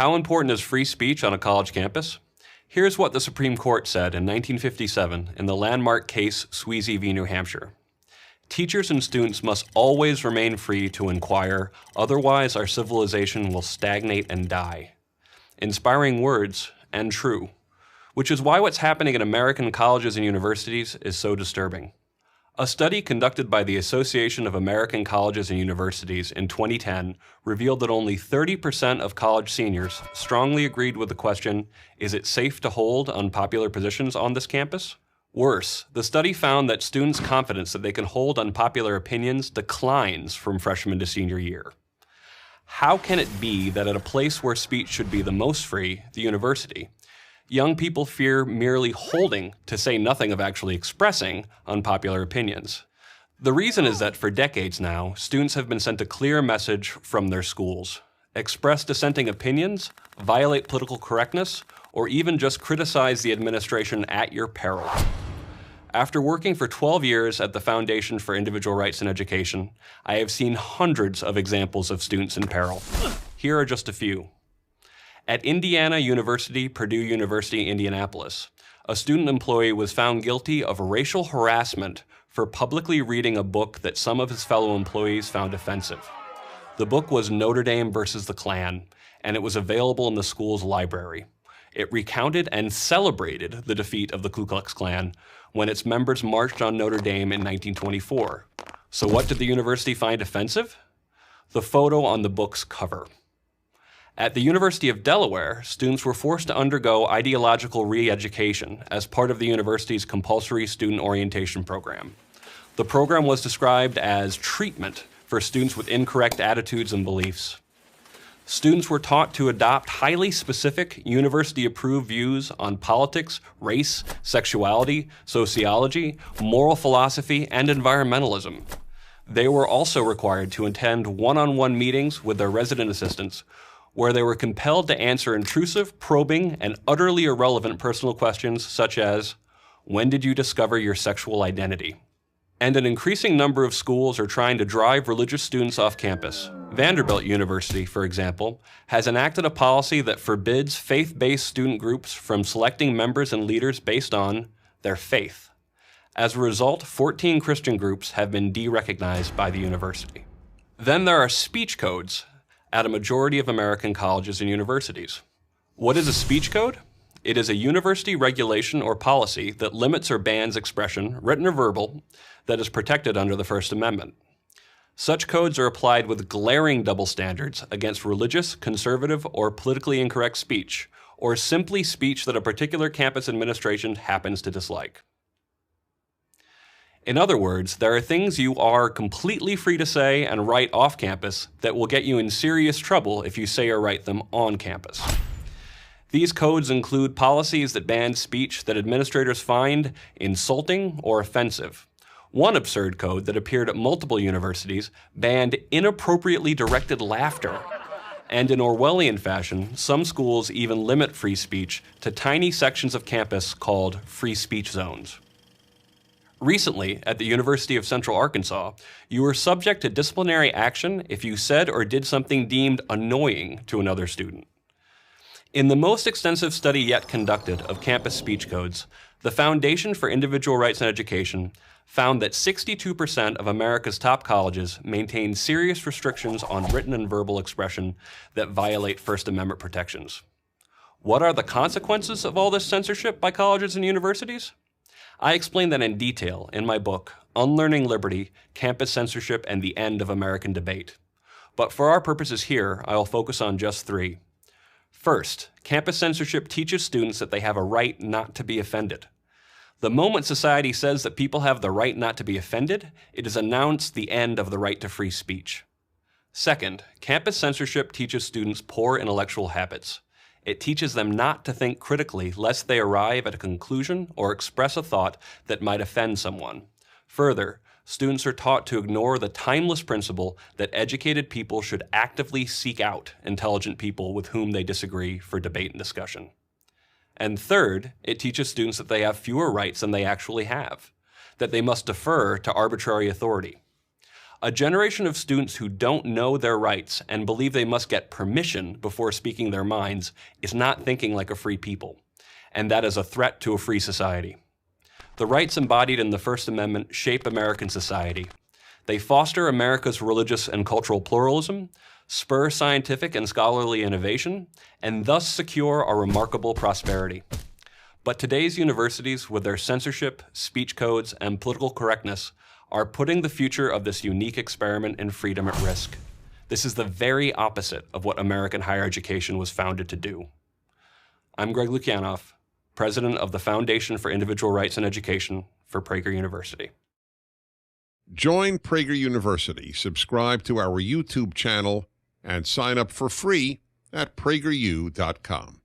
How important is free speech on a college campus? Here's what the Supreme Court said in 1957 in the landmark case Sweezy v. New Hampshire. Teachers and students must always remain free to inquire, otherwise our civilization will stagnate and die. Inspiring words, and true. Which is why what's happening at American colleges and universities is so disturbing. A study conducted by the Association of American Colleges and Universities in 2010 revealed that only 30% of college seniors strongly agreed with the question, is it safe to hold unpopular positions on this campus? Worse, the study found that students' confidence that they can hold unpopular opinions declines from freshman to senior year. How can it be that at a place where speech should be the most free, the university, young people fear merely holding, to say nothing of actually expressing, unpopular opinions? The reason is that for decades now, students have been sent a clear message from their schools. Express dissenting opinions, violate political correctness, or even just criticize the administration at your peril. After working for 12 years at the Foundation for Individual Rights in Education, I have seen hundreds of examples of students in peril. Here are just a few. At Indiana University, Purdue University, Indianapolis, a student employee was found guilty of racial harassment for publicly reading a book that some of his fellow employees found offensive. The book was Notre Dame versus the Klan, and it was available in the school's library. It recounted and celebrated the defeat of the Ku Klux Klan when its members marched on Notre Dame in 1924. So what did the university find offensive? The photo on the book's cover. At the University of Delaware, students were forced to undergo ideological re-education as part of the university's compulsory student orientation program. The program was described as treatment for students with incorrect attitudes and beliefs. Students were taught to adopt highly specific, university-approved views on politics, race, sexuality, sociology, moral philosophy, and environmentalism. They were also required to attend one-on-one meetings with their resident assistants, where they were compelled to answer intrusive, probing, and utterly irrelevant personal questions such as, when did you discover your sexual identity? And an increasing number of schools are trying to drive religious students off campus. Vanderbilt University, for example, has enacted a policy that forbids faith-based student groups from selecting members and leaders based on their faith. As a result, 14 Christian groups have been de-recognized by the university. Then there are speech codes at a majority of American colleges and universities. What is a speech code? It is a university regulation or policy that limits or bans expression, written or verbal, that is protected under the First Amendment. Such codes are applied with glaring double standards against religious, conservative, or politically incorrect speech, or simply speech that a particular campus administration happens to dislike. In other words, there are things you are completely free to say and write off campus that will get you in serious trouble if you say or write them on campus. These codes include policies that ban speech that administrators find insulting or offensive. One absurd code that appeared at multiple universities banned inappropriately directed laughter. And in Orwellian fashion, some schools even limit free speech to tiny sections of campus called free speech zones. Recently, at the University of Central Arkansas, you were subject to disciplinary action if you said or did something deemed annoying to another student. In the most extensive study yet conducted of campus speech codes, the Foundation for Individual Rights in Education found that 62% of America's top colleges maintain serious restrictions on written and verbal expression that violate First Amendment protections. What are the consequences of all this censorship by colleges and universities? I explain that in detail in my book, Unlearning Liberty, Campus Censorship and the End of American Debate. But for our purposes here, I will focus on just three. First, campus censorship teaches students that they have a right not to be offended. The moment society says that people have the right not to be offended, it has announced the end of the right to free speech. Second, campus censorship teaches students poor intellectual habits. It teaches them not to think critically lest they arrive at a conclusion or express a thought that might offend someone. Further, students are taught to ignore the timeless principle that educated people should actively seek out intelligent people with whom they disagree for debate and discussion. And third, it teaches students that they have fewer rights than they actually have, that they must defer to arbitrary authority. A generation of students who don't know their rights and believe they must get permission before speaking their minds is not thinking like a free people, and that is a threat to a free society. The rights embodied in the First Amendment shape American society. They foster America's religious and cultural pluralism, spur scientific and scholarly innovation, and thus secure our remarkable prosperity. But today's universities, with their censorship, speech codes, and political correctness, are putting the future of this unique experiment in freedom at risk. This is the very opposite of what American higher education was founded to do. I'm Greg Lukianoff, president of the Foundation for Individual Rights in Education for Prager University. Join Prager University, subscribe to our YouTube channel, and sign up for free at prageru.com.